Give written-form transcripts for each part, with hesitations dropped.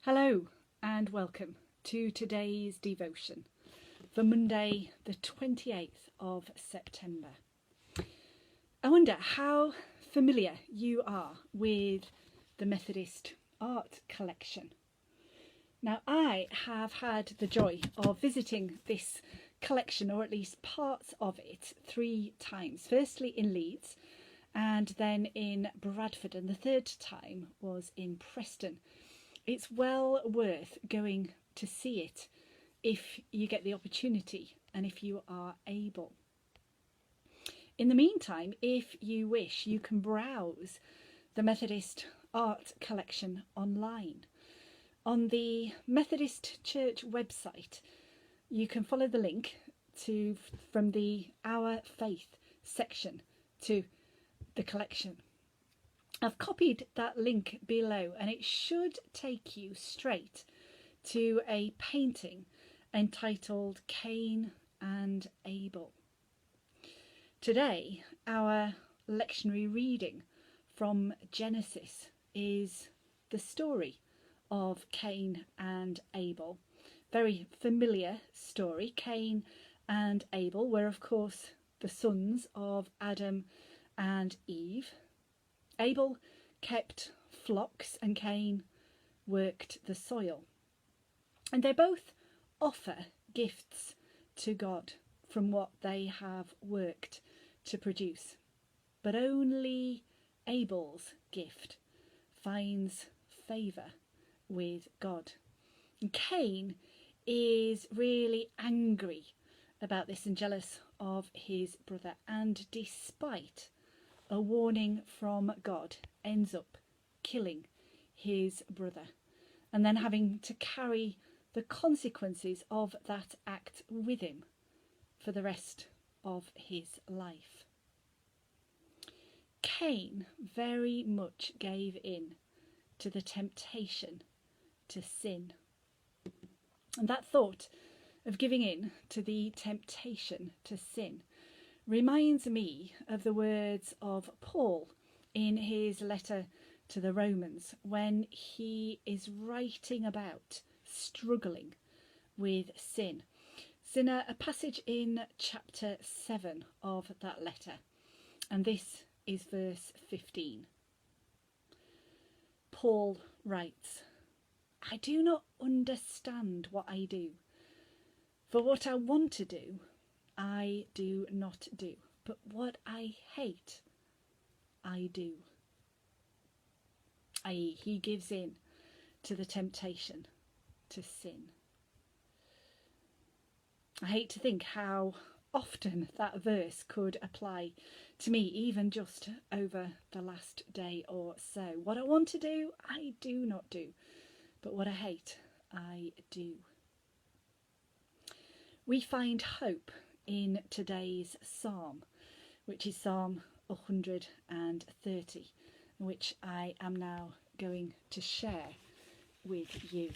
Hello and welcome to today's devotion for Monday the 28th of September. I wonder how familiar you are with the Methodist art collection. Now, I have had the joy of visiting this collection, or at least parts of it, 3 times. Firstly in Leeds and then in Bradford, and the third time was in Preston. It's well worth going to see it if you get the opportunity and if you are able. In the meantime, if you wish, you can browse the Methodist art collection online. On the Methodist Church website, you can follow the link from the Our Faith section to the collection. I've copied that link below and it should take you straight to a painting entitled Cain and Abel. Today, our lectionary reading from Genesis is the story of Cain and Abel. Very familiar story. Cain and Abel were, of course, the sons of Adam and Eve. Abel kept flocks and Cain worked the soil. And they both offer gifts to God from what they have worked to produce. But only Abel's gift finds favour with God. And Cain is really angry about this and jealous of his brother, and despite a warning from God, ends up killing his brother and then having to carry the consequences of that act with him for the rest of his life. Cain very much gave in to the temptation to sin. And that thought of giving in to the temptation to sin reminds me of the words of Paul in his letter to the Romans when he is writing about struggling with sin. It's in a passage in chapter 7 of that letter, and this is verse 15. Paul writes, "I do not understand what I do, for what I want to do I do not do, but what I hate, I do." i.e., he gives in to the temptation to sin. I hate to think how often that verse could apply to me, even just over the last day or so. What I want to do, I do not do, but what I hate, I do. We find hope in today's psalm, which is Psalm 130, which I am now going to share with you.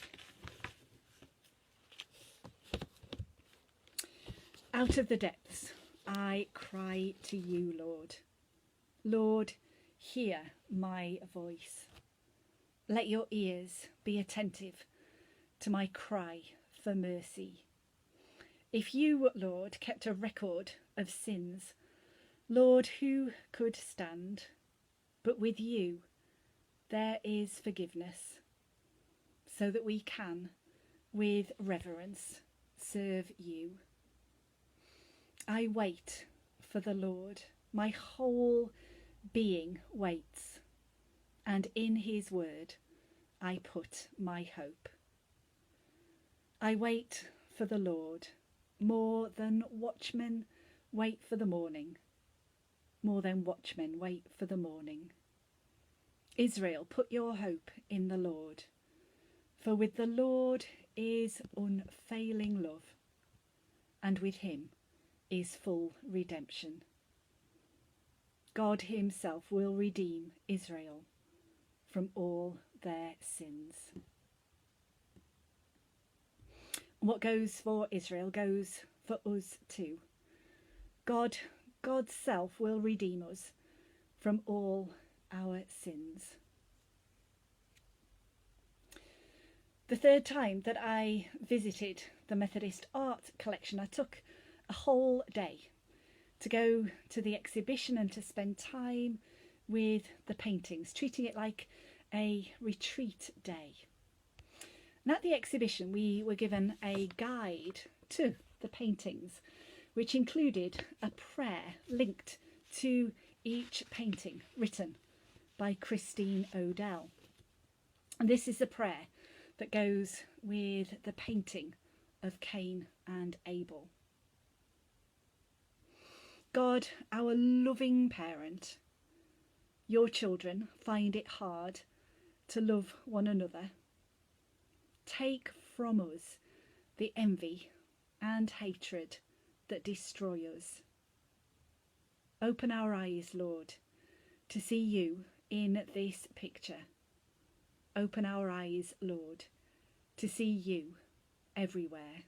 Out of the depths I cry to you, Lord. Lord, hear my voice. Let your ears be attentive to my cry for mercy. If you, Lord, kept a record of sins, Lord, who could stand? But with you there is forgiveness, so that we can, with reverence, serve you. I wait for the Lord. My whole being waits, and in his word I put my hope. I wait for the Lord more than watchmen wait for the morning, more than watchmen wait for the morning. Israel, put your hope in the Lord, for with the Lord is unfailing love, and with him is full redemption. God himself will redeem Israel from all their sins. What goes for Israel goes for us too. God's self will redeem us from all our sins. The third time that I visited the Methodist Art Collection, I took a whole day to go to the exhibition and to spend time with the paintings, treating it like a retreat day. And at the exhibition, we were given a guide to the paintings, which included a prayer linked to each painting written by Christine Odell. And this is the prayer that goes with the painting of Cain and Abel. God, our loving parent, your children find it hard to love one another. Take from us the envy and hatred that destroy us. Open our eyes, Lord, to see you in this picture. Open our eyes, Lord, to see you everywhere.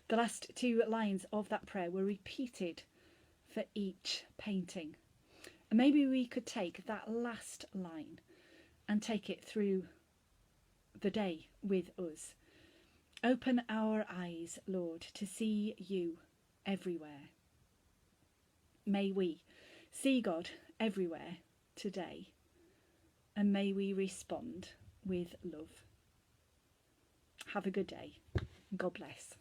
The last two lines of that prayer were repeated for each painting. And maybe we could take that last line and take it through the day with us. Open our eyes, Lord, to see you everywhere. May we see God everywhere today, and may we respond with love. Have a good day. God bless.